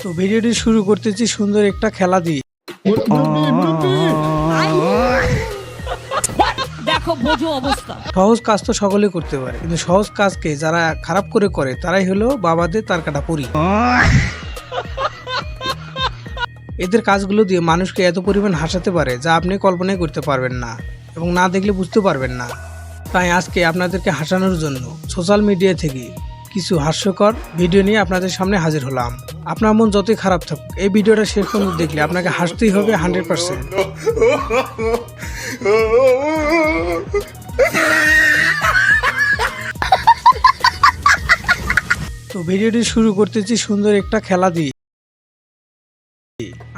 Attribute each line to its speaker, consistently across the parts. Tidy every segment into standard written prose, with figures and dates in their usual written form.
Speaker 1: তো ভিডিওটি শুরু করতেছি সুন্দর একটা খেলা দিয়ে।
Speaker 2: দেখো বোঝো অবস্থা।
Speaker 1: সহজ কাজ তো সকলে করতে পারে, কিন্তু সহজ কাজকে যারা খারাপ করে তারাই হলো বাবাদের তার কাটা পরি। এদের কাজগুলো দিয়ে মানুষকে এত পরিমাণ হাসাতে পারে যা আপনি কল্পনাই করতে পারবেন না এবং না দেখলে বুঝতে পারবেন না। তাই আজকে আপনাদেরকে হাসানোর জন্য সোশ্যাল মিডিয়া থেকে কিছু হাস্যকর ভিডিও নিয়ে আপনাদের সামনে হাজির হলাম। আপনার মন যতই খারাপ থাকুক, এই ভিডিওটা শেষ পর্যন্ত দেখলে আপনাকে হাসতেই হবে 100%। তো ভিডিওটি শুরু করতেছি সুন্দর একটা খেলা দিয়ে।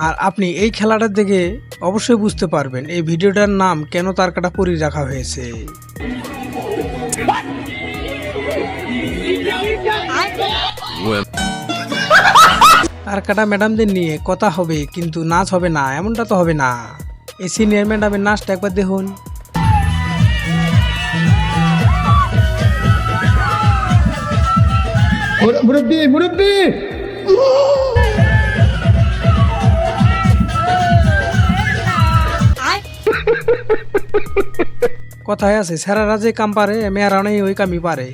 Speaker 1: আর আপনি এই খেলাটা দেখে অবশ্যই বুঝতে পারবেন এই ভিডিওটার নাম কেন তার কাটা পরি রাখা হয়েছে। তার কাটা ম্যাডামদের নিয়ে কথা হবে, কিন্তু নাচ হবে না এমনটা তো হবে না। এই সিনিয়র ম্যাডামের নাচটা একবার দেখুন।
Speaker 3: মুরব্বি মুরব্বি
Speaker 1: কথায় আছে স্যারারা যে কাম পারে মেয়েরা নেই ওই কামই পারে।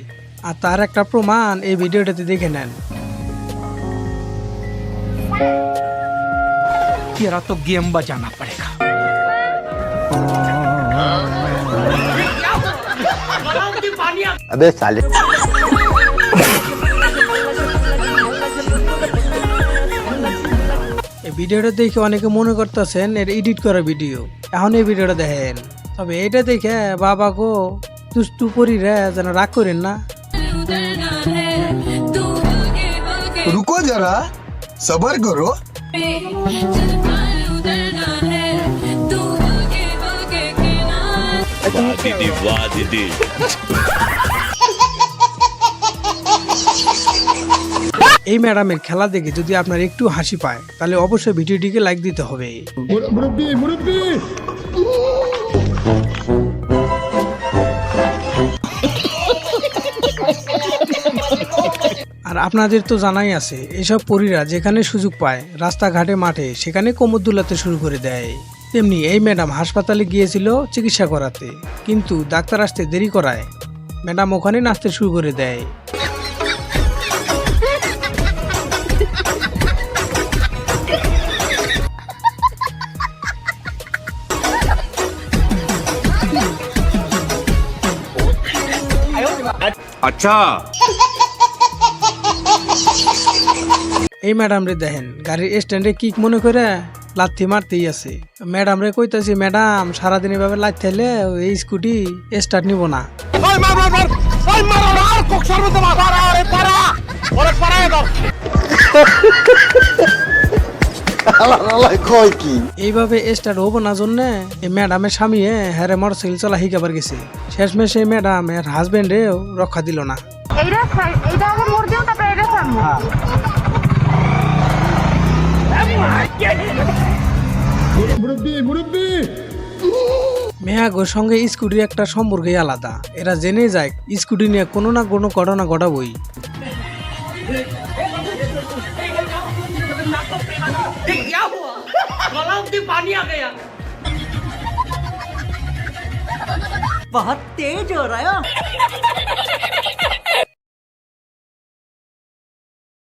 Speaker 1: আর তার একটা প্রমাণ এই ভিডিওটাতে দেখে নেন।
Speaker 4: तेरा तो गेम बजाना पड़ेगा।
Speaker 5: अबे साले
Speaker 1: এই ভিডিওটা দেখে অনেকে মনে করতেছেন এটা এডিট করা ভিডিও। এখন এই ভিডিওটা দেখেন, তবে এটা দেখে বাবা গো দুষ্টু পরি রে যেন রাগ করেন না।
Speaker 6: रुको जरा सबर करो।
Speaker 1: এই ম্যাডামের খেলা দেখে যদি আপনার একটু হাসি পায় তাহলে অবশ্যই ভিডিওটিকে লাইক দিতে হবে।
Speaker 3: মুরব্বি মুরব্বি
Speaker 1: আর আপনাদের তো জানাই আছে এসব পরীরা যেখানে সুযোগ পায় রাস্তাঘাটে মাঠে সেখানে কোমর দুলাতে শুরু করে দেয়। তেমনি এই ম্যাডাম হাসপাতালে গিয়েছিল চিকিৎসা করাতে, কিন্তু ডাক্তার আসতে দেরি করায় ম্যাডাম ওখানে নাচতে শুরু করে দেয়।
Speaker 4: अच्छा
Speaker 1: এই ম্যাডাম রে দেখেন গাড়ির স্ট্যান্ডে কিক মনে করে লাথি মারতেই আছে। ম্যাডাম রে কইতাছি ম্যাডাম সারাদিন এভাবে লাথি থাইলে এই স্কুটি স্টার্ট নিব না।
Speaker 5: কয় কি
Speaker 1: এইভাবে স্টার্ট হবো না জন্য এই ম্যাডামের স্বামী হ্যারে মোটরসাইকেল চলা শিখাবার গেছে। শেষমেশ এই ম্যাডাম এর হাজবেন্ডেও রক্ষা দিল না।
Speaker 3: মুরব্বি মুরব্বি
Speaker 1: মেহাগোর সঙ্গে স্কুটির একটা সম্পর্কই আলাদা। এরা জেনে যায় স্কুটি নিয়ে কোনো না কোনো ঘটনা ঘটাবই।
Speaker 2: बहुत तेज हो रहा है।